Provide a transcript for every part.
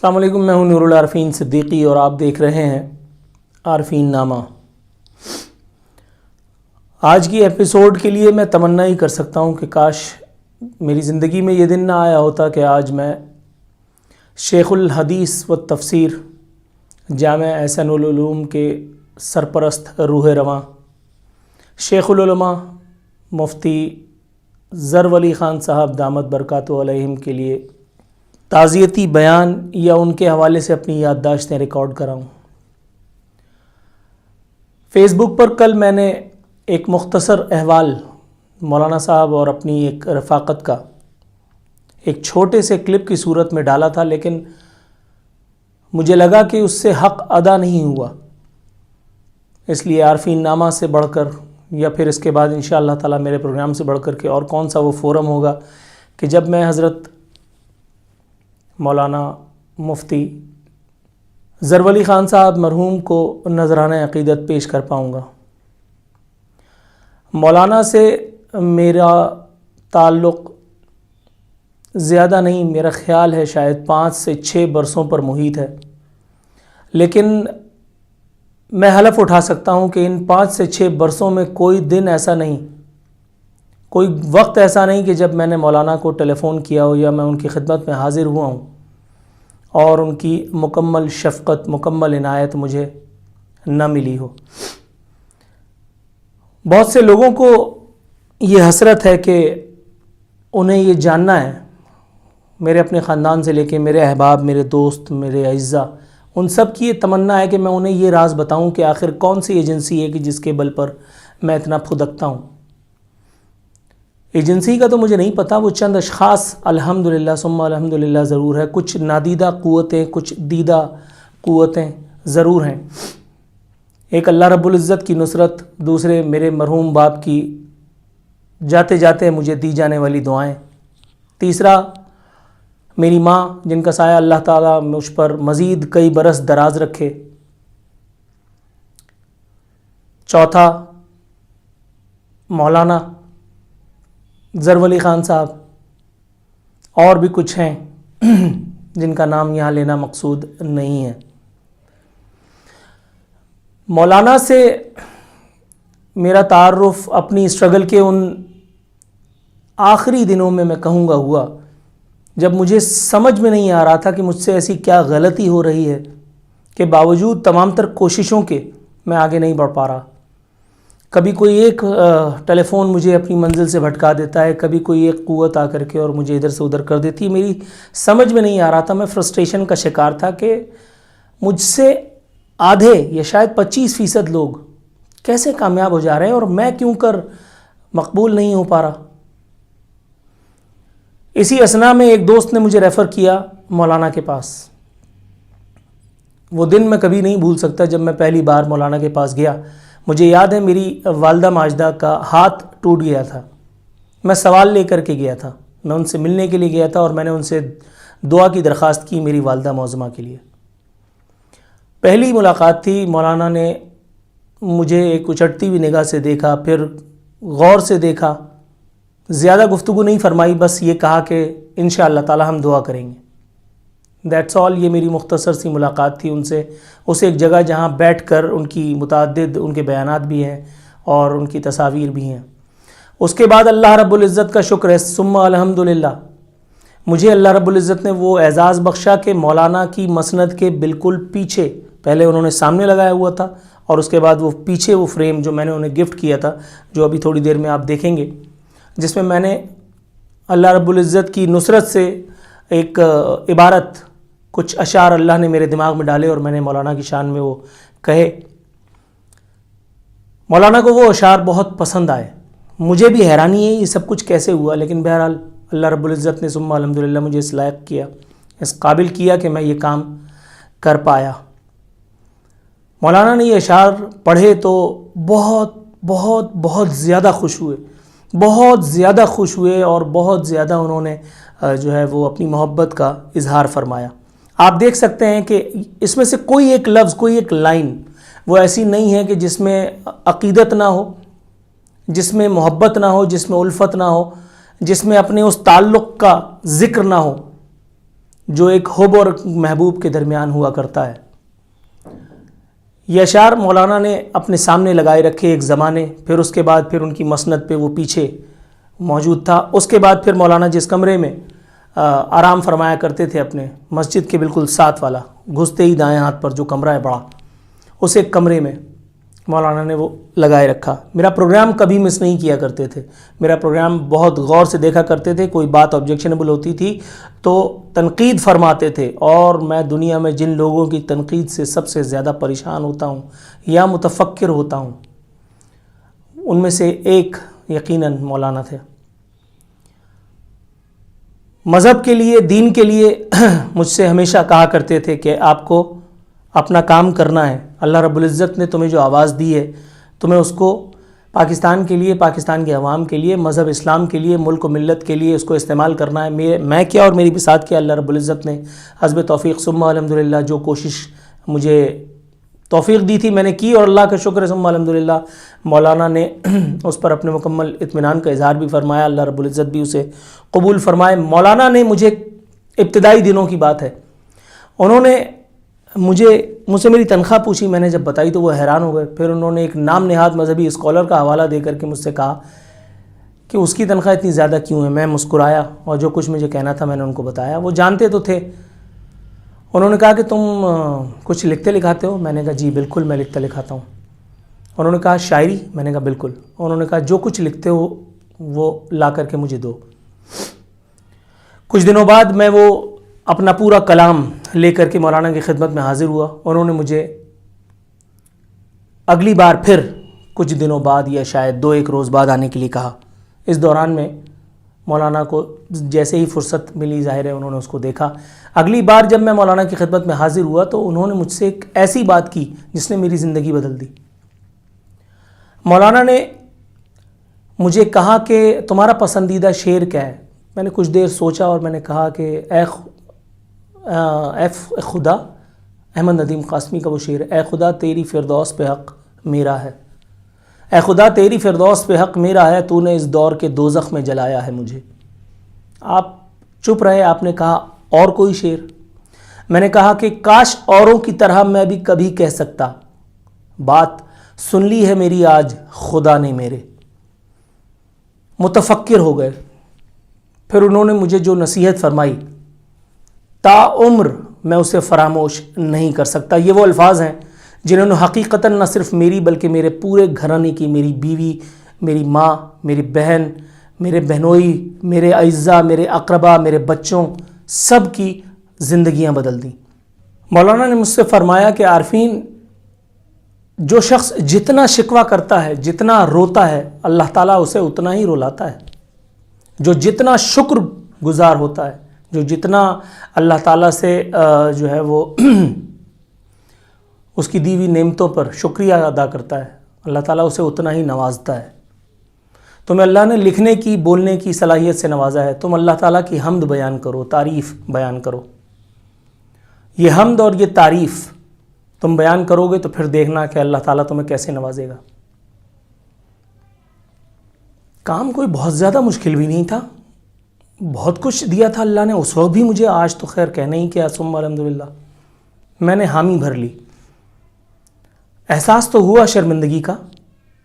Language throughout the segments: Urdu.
السلام علیکم، میں ہوں نور العارفین صدیقی اور آپ دیکھ رہے ہیں عارفین نامہ۔ آج کی ایپیسوڈ کے لیے میں تمنا ہی کر سکتا ہوں کہ کاش میری زندگی میں یہ دن نہ آیا ہوتا کہ آج میں شیخ الحدیث و تفسیر جامع احسن العلوم کے سرپرست روح رواں شیخ العلماء مفتی ظر ولی خان صاحب دامت برکاتہ علیہم کے لیے تعزیتی بیان یا ان کے حوالے سے اپنی یادداشتیں ریکارڈ کراؤں۔ فیس بک پر کل میں نے ایک مختصر احوال مولانا صاحب اور اپنی ایک رفاقت کا ایک چھوٹے سے کلپ کی صورت میں ڈالا تھا، لیکن مجھے لگا کہ اس سے حق ادا نہیں ہوا، اس لیے عارفین نامہ سے بڑھ کر یا پھر اس کے بعد انشاءاللہ تعالی میرے پروگرام سے بڑھ کر کے اور کون سا وہ فورم ہوگا کہ جب میں حضرت مولانا مفتی ظر ولی خان صاحب مرحوم کو نذرانہ عقیدت پیش کر پاؤں گا۔ مولانا سے میرا تعلق زیادہ نہیں، میرا خیال ہے شاید 5 سے 6 برسوں پر محیط ہے، لیکن میں حلف اٹھا سکتا ہوں کہ ان 5 سے 6 برسوں میں کوئی دن ایسا نہیں، کوئی وقت ایسا نہیں کہ جب میں نے مولانا کو ٹیلی فون کیا ہو یا میں ان کی خدمت میں حاضر ہوا ہوں اور ان کی مکمل شفقت، مکمل عنایت مجھے نہ ملی ہو۔ بہت سے لوگوں کو یہ حسرت ہے کہ انہیں یہ جاننا ہے، میرے اپنے خاندان سے لے کے میرے احباب، میرے دوست، میرے اعزاء، ان سب کی یہ تمنا ہے کہ میں انہیں یہ راز بتاؤں کہ آخر کون سی ایجنسی ہے کہ جس کے بل پر میں اتنا پھدکتا ہوں۔ ایجنسی کا تو مجھے نہیں پتہ، وہ چند اشخاص الحمدللہ ثم الحمدللہ ضرور ہے، کچھ نادیدہ قوتیں، کچھ دیدہ قوتیں ضرور ہیں۔ ایک اللہ رب العزت کی نصرت، دوسرے میرے مرحوم باپ کی جاتے جاتے مجھے دی جانے والی دعائیں، تیسرا میری ماں جن کا سایہ اللہ تعالیٰ مجھ پر مزید کئی برس دراز رکھے، چوتھا مولانا ظر ولی خان صاحب، اور بھی کچھ ہیں جن کا نام یہاں لینا مقصود نہیں ہے۔ مولانا سے میرا تعارف اپنی اسٹرگل کے ان آخری دنوں میں کہوں گا ہوا جب مجھے سمجھ میں نہیں آ رہا تھا کہ مجھ سے ایسی کیا غلطی ہو رہی ہے کہ باوجود تمام تر کوششوں کے میں آگے نہیں بڑھ پا رہا۔ کبھی کوئی ایک ٹیلی فون مجھے اپنی منزل سے بھٹکا دیتا ہے، کبھی کوئی ایک قوت آ کر کے اور مجھے ادھر سے ادھر کر دیتی ہے۔ میری سمجھ میں نہیں آ رہا تھا، میں فرسٹریشن کا شکار تھا کہ مجھ سے آدھے یا شاید 25% لوگ کیسے کامیاب ہو جا رہے ہیں اور میں کیوں کر مقبول نہیں ہو پا رہا۔ اسی اثنا میں ایک دوست نے مجھے ریفر کیا مولانا کے پاس۔ وہ دن میں کبھی نہیں بھول سکتا جب میں پہلی بار مولانا کے پاس گیا۔ مجھے یاد ہے میری والدہ ماجدہ کا ہاتھ ٹوٹ گیا تھا، میں سوال لے کر کے گیا تھا، میں ان سے ملنے کے لیے گیا تھا اور میں نے ان سے دعا کی درخواست کی میری والدہ معظمہ کے لیے۔ پہلی ملاقات تھی، مولانا نے مجھے ایک اچھٹتی ہوئی نگاہ سے دیکھا، پھر غور سے دیکھا، زیادہ گفتگو نہیں فرمائی، بس یہ کہا کہ انشاءاللہ تعالی ہم دعا کریں گے۔ That's all. یہ میری مختصر سی ملاقات تھی ان سے، اس ایک جگہ جہاں بیٹھ کر ان کی متعدد ان کے بیانات بھی ہیں اور ان کی تصاویر بھی ہیں۔ اس کے بعد اللہ رب العزت کا شکر ہے ثم الحمدللہ، مجھے اللہ رب العزت نے وہ اعزاز بخشا کہ مولانا کی مسند کے بالکل پیچھے، پہلے انہوں نے سامنے لگایا ہوا تھا اور اس کے بعد وہ پیچھے وہ فریم جو میں نے انہیں گفٹ کیا تھا، جو ابھی تھوڑی دیر میں آپ دیکھیں گے، جس میں نے اللہ رب العزت کی نصرت سے ایک عبارت، کچھ اشعار اللہ نے میرے دماغ میں ڈالے اور میں نے مولانا کی شان میں وہ کہے۔ مولانا کو وہ اشعار بہت پسند آئے، مجھے بھی حیرانی ہے یہ سب کچھ کیسے ہوا، لیکن بہرحال اللہ رب العزت نے ثم الحمدللہ مجھے اس لائق کیا، اس قابل کیا کہ میں یہ کام کر پایا۔ مولانا نے یہ اشعار پڑھے تو بہت بہت بہت زیادہ خوش ہوئے، بہت زیادہ خوش ہوئے اور بہت زیادہ انہوں نے جو ہے وہ اپنی محبت کا اظہار فرمایا۔ آپ دیکھ سکتے ہیں کہ اس میں سے کوئی ایک لفظ، کوئی ایک لائن وہ ایسی نہیں ہے کہ جس میں عقیدت نہ ہو، جس میں محبت نہ ہو، جس میں الفت نہ ہو، جس میں اپنے اس تعلق کا ذکر نہ ہو جو ایک حب اور محبوب کے درمیان ہوا کرتا ہے۔ یہ اشعار مولانا نے اپنے سامنے لگائے رکھے ایک زمانے، پھر اس کے بعد پھر ان کی مسند پہ وہ پیچھے موجود تھا۔ اس کے بعد پھر مولانا جس کمرے میں آرام فرمایا کرتے تھے اپنے مسجد کے بالکل ساتھ والا، گھستے ہی دائیں ہاتھ پر جو کمرہ ہے بڑا، اس ایک کمرے میں مولانا نے وہ لگائے رکھا۔ میرا پروگرام کبھی مس نہیں کیا کرتے تھے، میرا پروگرام بہت غور سے دیکھا کرتے تھے۔ کوئی بات آبجیکشنیبل ہوتی تھی تو تنقید فرماتے تھے، اور میں دنیا میں جن لوگوں کی تنقید سے سب سے زیادہ پریشان ہوتا ہوں یا متفکر ہوتا ہوں، ان میں سے ایک یقیناً مولانا تھے۔ مذہب کے لیے، دین کے لیے مجھ سے ہمیشہ کہا کرتے تھے کہ آپ کو اپنا کام کرنا ہے، اللہ رب العزت نے تمہیں جو آواز دی ہے تمہیں اس کو پاکستان کے لیے، پاکستان کے عوام کے لیے، مذہب اسلام کے لیے، ملک و ملت کے لیے اس کو استعمال کرنا ہے۔ میں کیا اور میری بساط کیا، اللہ رب العزت نے حسب توفیق ثم الحمدللہ جو کوشش مجھے توفیق دی تھی میں نے کی، اور اللہ کا شکر ہے ثم الحمدللہ مولانا نے اس پر اپنے مکمل اطمینان کا اظہار بھی فرمایا، اللہ رب العزت بھی اسے قبول فرمائے۔ مولانا نے مجھے ابتدائی دنوں کی بات ہے، انہوں نے مجھ سے میری تنخواہ پوچھی، میں نے جب بتائی تو وہ حیران ہو گئے۔ پھر انہوں نے ایک نام نہاد مذہبی اسکالر کا حوالہ دے کر کے مجھ سے کہا کہ اس کی تنخواہ اتنی زیادہ کیوں ہے۔ میں مسکرایا اور جو کچھ مجھے کہنا تھا میں نے ان کو بتایا، وہ جانتے تو تھے۔ انہوں نے کہا کہ تم کچھ لکھتے لکھاتے ہو؟ میں نے کہا جی بالکل میں لکھتا لکھاتا ہوں۔ انہوں نے کہا شاعری؟ میں نے کہا بالکل۔ انہوں نے کہا جو کچھ لکھتے ہو وہ لا کر کے مجھے دو۔ کچھ دنوں بعد میں وہ اپنا پورا کلام لے کر کے مولانا کی خدمت میں حاضر ہوا۔ انہوں نے مجھے اگلی بار پھر کچھ دنوں بعد یا شاید 2-1 روز بعد آنے کے لیے کہا۔ اس دوران میں مولانا کو جیسے ہی فرصت ملی، ظاہر ہے انہوں نے اس کو دیکھا۔ اگلی بار جب میں مولانا کی خدمت میں حاضر ہوا تو انہوں نے مجھ سے ایک ایسی بات کی جس نے میری زندگی بدل دی۔ مولانا نے مجھے کہا کہ تمہارا پسندیدہ شعر کیا ہے؟ میں نے کچھ دیر سوچا اور میں نے کہا کہ اے خدا، احمد ندیم قاسمی کا وہ شعر، اے خدا تیری فردوس پہ حق میرا ہے، اے خدا تیری فردوس پہ حق میرا ہے، تو نے اس دور کے دوزخ میں جلایا ہے مجھے۔ آپ چپ رہے، آپ نے کہا اور کوئی شعر؟ میں نے کہا کہ کاش اوروں کی طرح میں بھی کبھی کہہ سکتا، بات سن لی ہے میری آج خدا نے میرے۔ متفکر ہو گئے۔ پھر انہوں نے مجھے جو نصیحت فرمائی تا عمر میں اسے فراموش نہیں کر سکتا۔ یہ وہ الفاظ ہیں جنہوں نے حقیقتاً نہ صرف میری بلکہ میرے پورے گھرانے کی، میری بیوی، میری ماں، میری بہن، میرے بہنوئی، میرے اعزاء، میرے اقربا، میرے بچوں، سب کی زندگیاں بدل دیں۔ مولانا نے مجھ سے فرمایا کہ عارفین، جو شخص جتنا شکوہ کرتا ہے، جتنا روتا ہے، اللہ تعالیٰ اسے اتنا ہی رلاتا ہے۔ جو جتنا شکر گزار ہوتا ہے، جو جتنا اللہ تعالیٰ سے جو ہے وہ اس کی دی ہوئی نعمتوں پر شکریہ ادا کرتا ہے، اللہ تعالیٰ اسے اتنا ہی نوازتا ہے۔ تمہیں اللہ نے لکھنے کی، بولنے کی صلاحیت سے نوازا ہے، تم اللہ تعالیٰ کی حمد بیان کرو، تعریف بیان کرو۔ یہ حمد اور یہ تعریف تم بیان کرو گے تو پھر دیکھنا کہ اللہ تعالیٰ تمہیں کیسے نوازے گا۔ کام کوئی بہت زیادہ مشکل بھی نہیں تھا، بہت کچھ دیا تھا اللہ نے اس وقت بھی مجھے، آج تو خیر کہنا ہی کیا، ثم الحمدللہ میں نے حامی بھر لی۔ احساس تو ہوا شرمندگی کا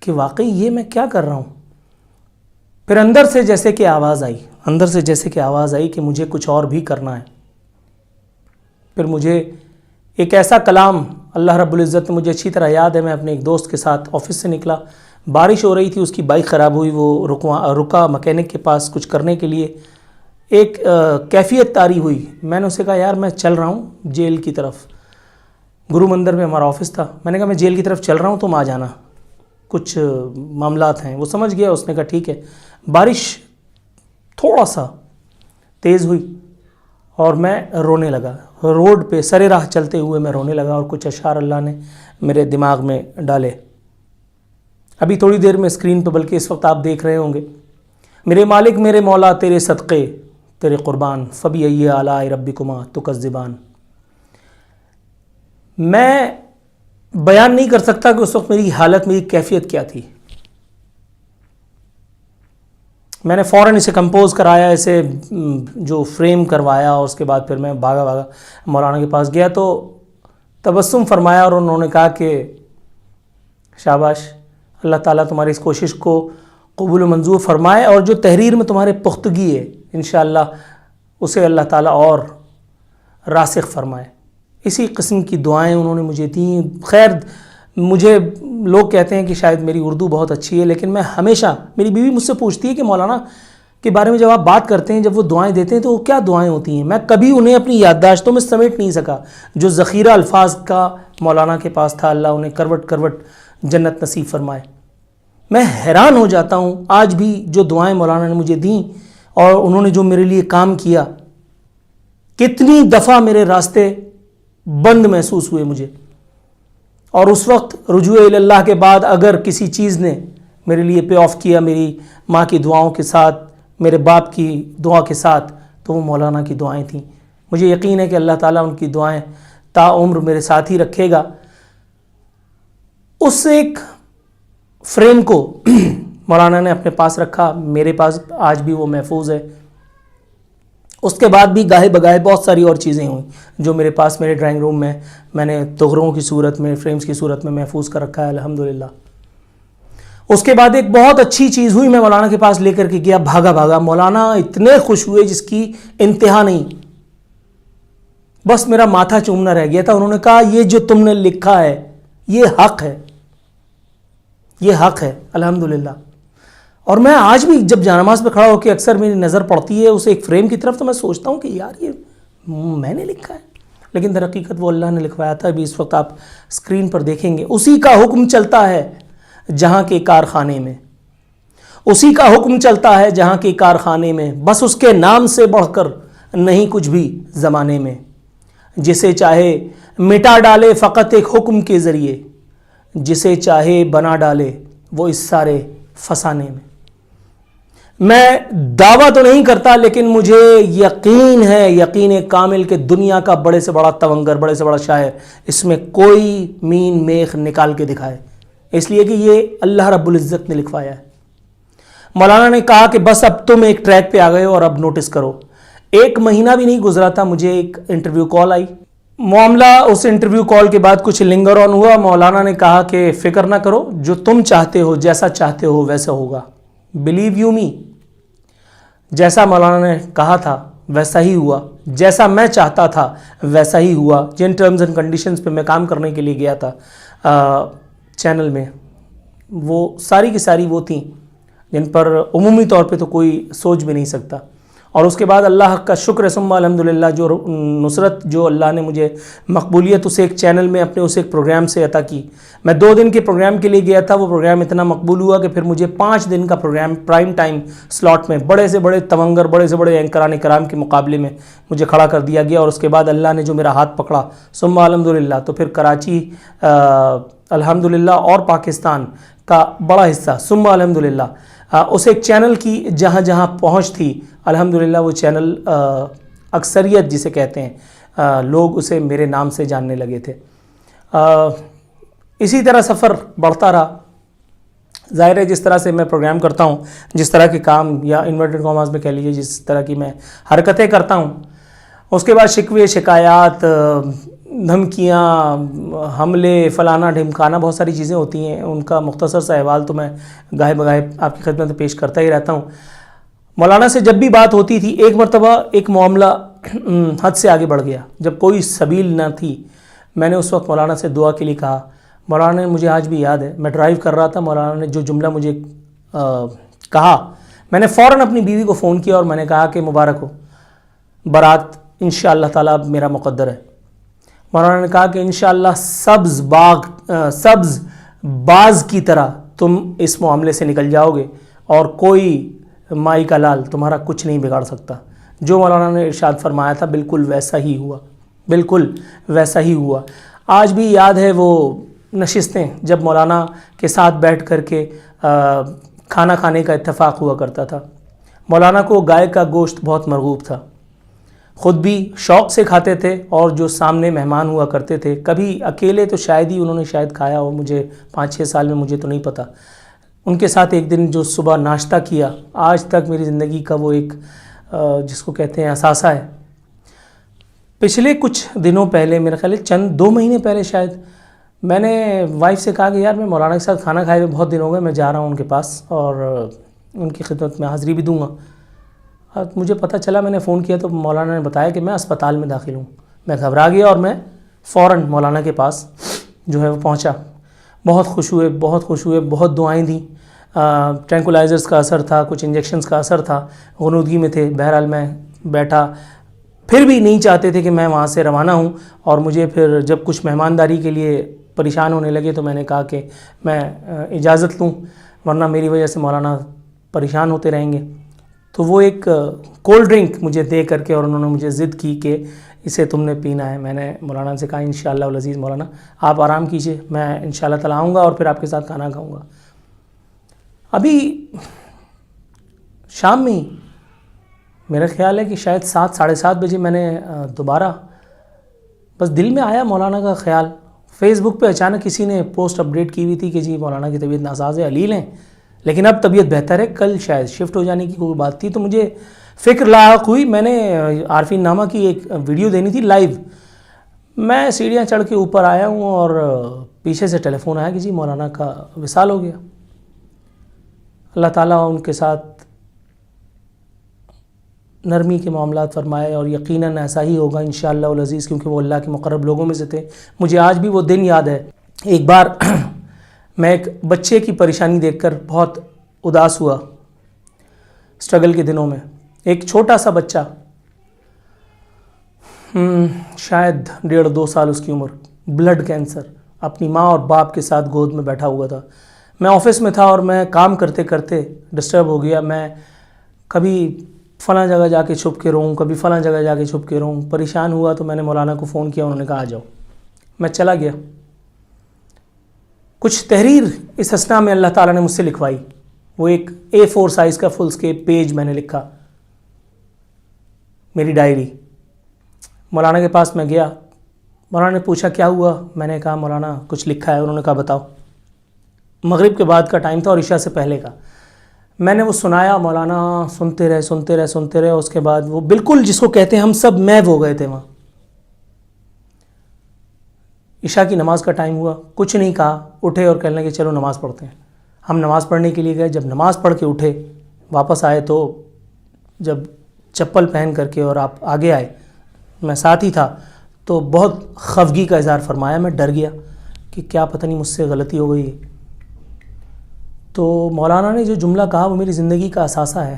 کہ واقعی یہ میں کیا کر رہا ہوں۔ پھر اندر سے جیسے کہ آواز آئی کہ مجھے کچھ اور بھی کرنا ہے۔ پھر مجھے ایک ایسا کلام، اللہ رب العزت نے مجھے اچھی طرح یاد ہے، میں اپنے ایک دوست کے ساتھ آفس سے نکلا، بارش ہو رہی تھی، اس کی بائک خراب ہوئی، وہ رکا مکینک کے پاس کچھ کرنے کے لیے، ایک کیفیت طاری ہوئی۔ میں نے اسے کہا یار میں چل رہا ہوں جیل کی طرف، گرو مندر میں ہمارا آفس تھا، میں نے کہا میں جیل کی طرف چل رہا ہوں، تم آ جانا، کچھ معاملات ہیں۔ وہ سمجھ گیا، اس نے کہا ٹھیک ہے۔ بارش تھوڑا سا تیز ہوئی اور میں رونے لگا، روڈ پہ سر راہ چلتے ہوئے میں رونے لگا، اور کچھ اشعار اللہ نے میرے دماغ میں ڈالے۔ ابھی تھوڑی دیر میں اسکرین پہ، بلکہ اس وقت آپ دیکھ رہے ہوں گے، میرے مالک میرے مولا تیرے صدقے تیرے قربان، فبأي آلاء ربكما تكذبان۔ میں بیان نہیں کر سکتا کہ اس وقت میری حالت، میری کیفیت کیا تھی۔ میں نے فوراً اسے کمپوز کرایا، اسے جو فریم کروایا، اور اس کے بعد پھر میں بھاگا مولانا کے پاس گیا تو تبسم فرمایا اور انہوں نے کہا کہ شاباش، اللہ تعالیٰ تمہاری اس کوشش کو قبول و منظور فرمائے، اور جو تحریر میں تمہارے پختگی ہے انشاءاللہ اسے اللہ تعالیٰ اور راسخ فرمائے۔ اسی قسم کی دعائیں انہوں نے مجھے دیں۔ خیر مجھے لوگ کہتے ہیں کہ شاید میری اردو بہت اچھی ہے، لیکن میں ہمیشہ، میری بیوی مجھ سے پوچھتی ہے کہ مولانا کے بارے میں جب آپ بات کرتے ہیں، جب وہ دعائیں دیتے ہیں تو وہ کیا دعائیں ہوتی ہیں؟ میں کبھی انہیں اپنی یادداشتوں میں سمیٹ نہیں سکا۔ جو ذخیرہ الفاظ کا مولانا کے پاس تھا، اللہ انہیں کروٹ کروٹ جنت نصیب فرمائے۔ میں حیران ہو جاتا ہوں آج بھی جو دعائیں مولانا نے مجھے دیں اور انہوں نے جو میرے لیے کام کیا، کتنی دفعہ میرے راستے بند محسوس ہوئے مجھے، اور اس وقت رجوع اللہ کے بعد اگر کسی چیز نے میرے لیے پے آف کیا، میری ماں کی دعاؤں کے ساتھ، میرے باپ کی دعا کے ساتھ، تو وہ مولانا کی دعائیں تھیں۔ مجھے یقین ہے کہ اللہ تعالیٰ ان کی دعائیں تا عمر میرے ساتھ ہی رکھے گا۔ اس ایک فریم کو مولانا نے اپنے پاس رکھا، میرے پاس آج بھی وہ محفوظ ہے۔ اس کے بعد بھی گاہے بگاہے بہت ساری اور چیزیں ہوئیں جو میرے پاس میرے ڈرائنگ روم میں نے تغروں کی صورت میں، فریمز کی صورت میں محفوظ کر رکھا ہے الحمدللہ۔ اس کے بعد ایک بہت اچھی چیز ہوئی، میں مولانا کے پاس لے کر کے گیا بھاگا، مولانا اتنے خوش ہوئے جس کی انتہا نہیں، بس میرا ماتھا چومنا رہ گیا تھا۔ انہوں نے کہا یہ جو تم نے لکھا ہے یہ حق ہے، یہ حق ہے الحمدللہ۔ اور میں آج بھی جب جانماز پہ کھڑا ہو کے اکثر میری نظر پڑتی ہے اس ایک فریم کی طرف تو میں سوچتا ہوں کہ یار یہ میں نے لکھا ہے، لیکن در حقیقت وہ اللہ نے لکھوایا تھا۔ ابھی اس وقت آپ اسکرین پر دیکھیں گے، اسی کا حکم چلتا ہے جہاں کے کارخانے میں، اسی کا حکم چلتا ہے جہاں کے کارخانے میں، بس اس کے نام سے بڑھ کر نہیں کچھ بھی زمانے میں، جسے چاہے مٹا ڈالے فقط ایک حکم کے ذریعے، جسے چاہے بنا ڈالے وہ اس سارے فسانے میں۔ میں دعویٰ تو نہیں کرتا لیکن مجھے یقین ہے، یقین کامل کہ دنیا کا بڑے سے بڑا تونگر، بڑے سے بڑا شاعر اس میں کوئی مین میخ نکال کے دکھائے، اس لیے کہ یہ اللہ رب العزت نے لکھوایا ہے۔ مولانا نے کہا کہ بس اب تم ایک ٹریک پہ آ گئے ہو اور اب نوٹس کرو۔ 1 مہینہ بھی نہیں گزرا تھا، مجھے ایک انٹرویو کال آئی۔ معاملہ اس انٹرویو کال کے بعد کچھ لنگر آن ہوا۔ مولانا نے کہا کہ فکر نہ کرو، جو تم چاہتے ہو، جیسا چاہتے ہو ویسا ہوگا، بلیو یو می۔ جیسا مولانا نے کہا تھا ویسا ہی ہوا، جیسا میں چاہتا تھا ویسا ہی ہوا۔ جن ٹرمز اینڈ کنڈیشنز پہ میں کام کرنے کے لیے گیا تھا چینل میں، وہ ساری کی ساری وہ تھیں جن پر عمومی طور پہ تو کوئی سوچ بھی نہیں سکتا۔ اور اس کے بعد اللہ کا شکر ثم الحمدللہ، جو نصرت جو اللہ نے مجھے مقبولیت اس ایک چینل میں اپنے اس ایک پروگرام سے عطا کی۔ میں 2 دن کے پروگرام کے لیے گیا تھا، وہ پروگرام اتنا مقبول ہوا کہ پھر مجھے 5 دن کا پروگرام پرائم ٹائم سلاٹ میں بڑے سے بڑے تونگر، بڑے سے بڑے اینکران کرام کے مقابلے میں مجھے کھڑا کر دیا گیا۔ اور اس کے بعد اللہ نے جو میرا ہاتھ پکڑا ثم الحمدللہ، تو پھر کراچی الحمدللہ اور پاکستان کا بڑا حصہ ثم الحمدللہ اس ایک چینل کی جہاں جہاں پہنچ تھی الحمدللہ، وہ چینل اکثریت جسے کہتے ہیں لوگ اسے میرے نام سے جاننے لگے تھے۔ اسی طرح سفر بڑھتا رہا۔ ظاہر ہے جس طرح سے میں پروگرام کرتا ہوں، جس طرح کے کام یا انورٹڈ کاماز میں کہہ لیجیے جس طرح کی میں حرکتیں کرتا ہوں، اس کے بعد شکوے شکایات، دھمکیاں، حملے، فلانا ڈھمکانا، بہت ساری چیزیں ہوتی ہیں۔ ان کا مختصر سا احوال تو میں گاہے بگاہے آپ کی خدمت میں پیش کرتا ہی رہتا ہوں۔ مولانا سے جب بھی بات ہوتی تھی، ایک مرتبہ ایک معاملہ حد سے آگے بڑھ گیا، جب کوئی سبیل نہ تھی۔ میں نے اس وقت مولانا سے دعا کے لیے کہا۔ مولانا نے مجھے آج بھی یاد ہے، میں ڈرائیو کر رہا تھا، مولانا نے جو جملہ مجھے کہا، میں نے فوراً اپنی بیوی کو فون کیا اور میں نے کہا کہ مبارک ہو، بارات انشاءاللہ تعالیٰ میرا مقدر ہے۔ مولانا نے کہا کہ انشاءاللہ سبز باز کی طرح تم اس معاملے سے نکل جاؤ گے اور کوئی مائی کا لال تمہارا کچھ نہیں بگاڑ سکتا۔ جو مولانا نے ارشاد فرمایا تھا بالکل ویسا ہی ہوا، بالکل ویسا ہی ہوا۔ آج بھی یاد ہے وہ نشستیں جب مولانا کے ساتھ بیٹھ کر کے کھانا کھانے کا اتفاق ہوا کرتا تھا۔ مولانا کو گائے کا گوشت بہت مرغوب تھا، خود بھی شوق سے کھاتے تھے اور جو سامنے مہمان ہوا کرتے تھے، کبھی اکیلے تو شاید ہی انہوں نے شاید کھایا ہو، مجھے 5-6 سال میں مجھے تو نہیں پتہ، ان کے ساتھ ایک دن جو صبح ناشتہ کیا، آج تک میری زندگی کا وہ ایک جس کو کہتے ہیں اثاثہ ہے۔ پچھلے کچھ دنوں پہلے، میرے خیال ہے چند 2 مہینے پہلے شاید، میں نے وائف سے کہا کہ یار میں مولانا کے ساتھ کھانا کھائے ہوئے بہت دن ہو گئے، میں جا رہا ہوں ان کے پاس اور ان کی خدمت میں حاضری بھی دوں گا۔ مجھے پتہ چلا، میں نے فون کیا تو مولانا نے بتایا کہ میں اسپتال میں داخل ہوں۔ میں گھبرا گیا اور میں فوراً مولانا کے پاس جو ہے وہ پہنچا۔ بہت خوش ہوئے، بہت دعائیں دیں۔ ٹرینکولائزرز کا اثر تھا، کچھ انجیکشنز کا اثر تھا، غنودگی میں تھے۔ بہرحال میں بیٹھا، پھر بھی نہیں چاہتے تھے کہ میں وہاں سے روانہ ہوں، اور مجھے پھر جب کچھ مہمانداری کے لیے پریشان ہونے لگے تو میں نے کہا کہ میں اجازت لوں، ورنہ میری وجہ سے مولانا پریشان ہوتے رہیں گے۔ تو وہ ایک کولڈ ڈرنک مجھے دے کر کے، اور انہوں نے مجھے ضد کی کہ اسے تم نے پینا ہے۔ میں نے مولانا سے کہا انشاءاللہ العزیز مولانا آپ آرام کیجئے، میں انشاءاللہ تعالی آؤں گا اور پھر آپ کے ساتھ کھانا کھاؤں گا۔ ابھی شام میں ہی، میرا خیال ہے کہ شاید 7 ساڑھے 7 بجے، میں نے دوبارہ بس دل میں آیا مولانا کا خیال۔ فیس بک پہ اچانک کسی نے پوسٹ اپڈیٹ کی ہوئی تھی کہ جی مولانا کی طبیعت ناساز ہے، علیل ہیں، لیکن اب طبیعت بہتر ہے، کل شاید شفٹ ہو جانے کی کوئی بات تھی۔ تو مجھے فکر لاحق ہوئی، میں نے عارفین نامہ کی ایک ویڈیو دینی تھی لائیو۔ میں سیڑھیاں چڑھ کے اوپر آیا ہوں اور پیچھے سے ٹیلی فون آیا کہ جی مولانا کا وصال ہو گیا۔ اللہ تعالیٰ ان کے ساتھ نرمی کے معاملات فرمائے، اور یقیناً ایسا ہی ہوگا انشاءاللہ العزیز، کیونکہ وہ اللہ کے مقرب لوگوں میں سے تھے۔ مجھے آج بھی وہ دن یاد ہے۔ ایک بار میں ایک بچے کی پریشانی دیکھ کر بہت اداس ہوا، اسٹرگل کے دنوں میں۔ ایک چھوٹا سا بچہ، شاید 1.5-2 سال اس کی عمر، بلڈ کینسر، اپنی ماں اور باپ کے ساتھ گود میں بیٹھا ہوا تھا۔ میں آفس میں تھا اور میں کام کرتے کرتے ڈسٹرب ہو گیا۔ میں کبھی فلاں جگہ جا کے چھپ کے رہوں، کبھی فلاں جگہ جا کے چھپ کے رہوں، پریشان ہوا تو میں نے مولانا کو فون کیا، انہوں نے کہا آ جاؤ۔ میں چلا گیا۔ کچھ تحریر اس اثناء میں اللہ تعالیٰ نے مجھ سے لکھوائی۔ وہ ایک A4 سائز کا فل اسکیپ پیج میں نے لکھا، میری ڈائری۔ مولانا کے پاس میں گیا، مولانا نے پوچھا کیا ہوا؟ میں نے کہا مولانا کچھ لکھا ہے۔ انہوں نے کہا بتاؤ۔ مغرب کے بعد کا ٹائم تھا اور عشاء سے پہلے کا۔ میں نے وہ سنایا، مولانا سنتے رہے۔ اس کے بعد وہ بالکل جس کو کہتے ہیں ہم سب محو ہو گئے تھے وہاں۔ عشاء کی نماز کا ٹائم ہوا، کچھ نہیں کہا، اٹھے اور کہنے لگے چلو نماز پڑھتے ہیں۔ ہم نماز پڑھنے کے لیے گئے۔ جب نماز پڑھ کے اٹھے، واپس آئے، تو جب چپل پہن کر کے اور آپ آگے آئے، میں ساتھ ہی تھا، تو بہت خفگی کا اظہار فرمایا۔ میں ڈر گیا کہ کیا پتہ نہیں مجھ سے غلطی ہو گئی۔ تو مولانا نے جو جملہ کہا وہ میری زندگی کا اثاثہ ہے۔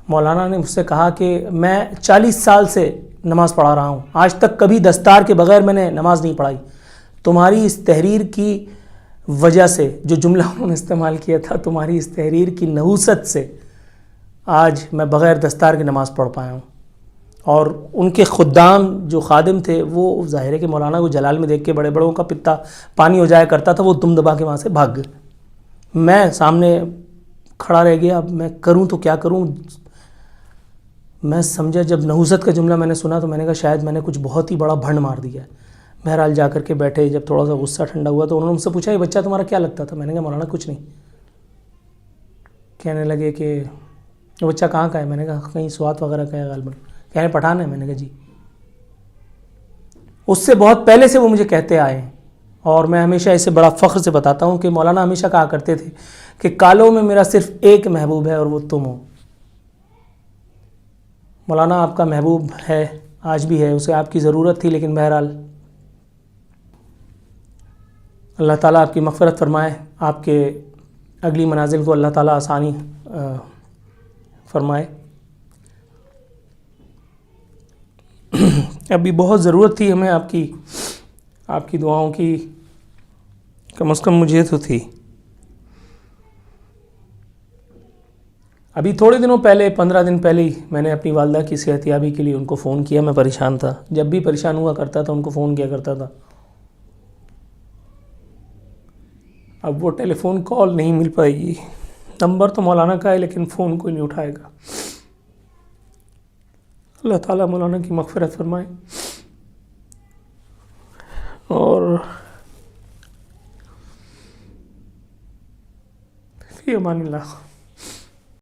مولانا نے مجھ سے کہا کہ میں 40 سال سے نماز پڑھا رہا ہوں، آج تک کبھی دستار کے بغیر میں نے نماز نہیں پڑھائی۔ تمہاری اس تحریر کی وجہ سے، جو جملہ انہوں نے استعمال کیا تھا، تمہاری اس تحریر کی نحوست سے آج میں بغیر دستار کے نماز پڑھ پایا ہوں۔ اور ان کے خدام جو خادم تھے، وہ ظاہر ہے کہ مولانا کو جلال میں دیکھ کے بڑے بڑوں کا پتا پانی ہو جایا کرتا تھا، وہ دم دبا کے وہاں سے بھاگ گئے۔ میں سامنے کھڑا رہ گیا، اب میں کروں تو کیا کروں؟ میں سمجھا، جب نحوست کا جملہ میں نے سنا تو میں نے کہا شاید میں نے کچھ بہت ہی بڑا بھنڈ مار دیا ہے۔ بہرحال جا کر کے بیٹھے، جب تھوڑا سا غصہ ٹھنڈا ہوا تو انہوں نے مجھ سے پوچھا یہ بچہ تمہارا کیا لگتا تھا؟ میں نے کہا مولانا کچھ نہیں۔ کہنے لگے کہ وہ بچہ کہاں کا ہے؟ میں نے کہا کہیں سوات وغیرہ کا ہے غالباً۔ کہنے پٹھان ہے؟ میں نے کہا جی۔ اس سے بہت پہلے سے وہ مجھے کہتے آئے ہیں، اور میں ہمیشہ اسے بڑا فخر سے بتاتا ہوں کہ مولانا ہمیشہ کہا کرتے تھے کہ کالوں میں میرا صرف ایک محبوب ہے اور وہ تم ہو۔ مولانا آپ کا محبوب ہے، آج بھی ہے، اسے آپ کی ضرورت تھی، لیکن بہرحال اللہ تعالیٰ آپ کی مغفرت فرمائے، آپ کے اگلی منازل کو اللہ تعالیٰ آسانی فرمائے۔ ابھی بہت ضرورت تھی ہمیں آپ کی دعاؤں کی، کم از کم مجھے تو تھی۔ ابھی تھوڑے دنوں پہلے، 15 دن پہلے ہی میں نے اپنی والدہ کی صحت یابی کے لیے ان کو فون کیا۔ میں پریشان تھا، جب بھی پریشان ہوا کرتا تھا ان کو فون کیا کرتا تھا۔ اب وہ ٹیلی فون کال نہیں مل پائے گی، نمبر تو مولانا کا ہے لیکن فون کوئی نہیں اٹھائے گا۔ اللہ تعالیٰ مولانا کی مغفرت فرمائے۔ اور فی امان اللہ.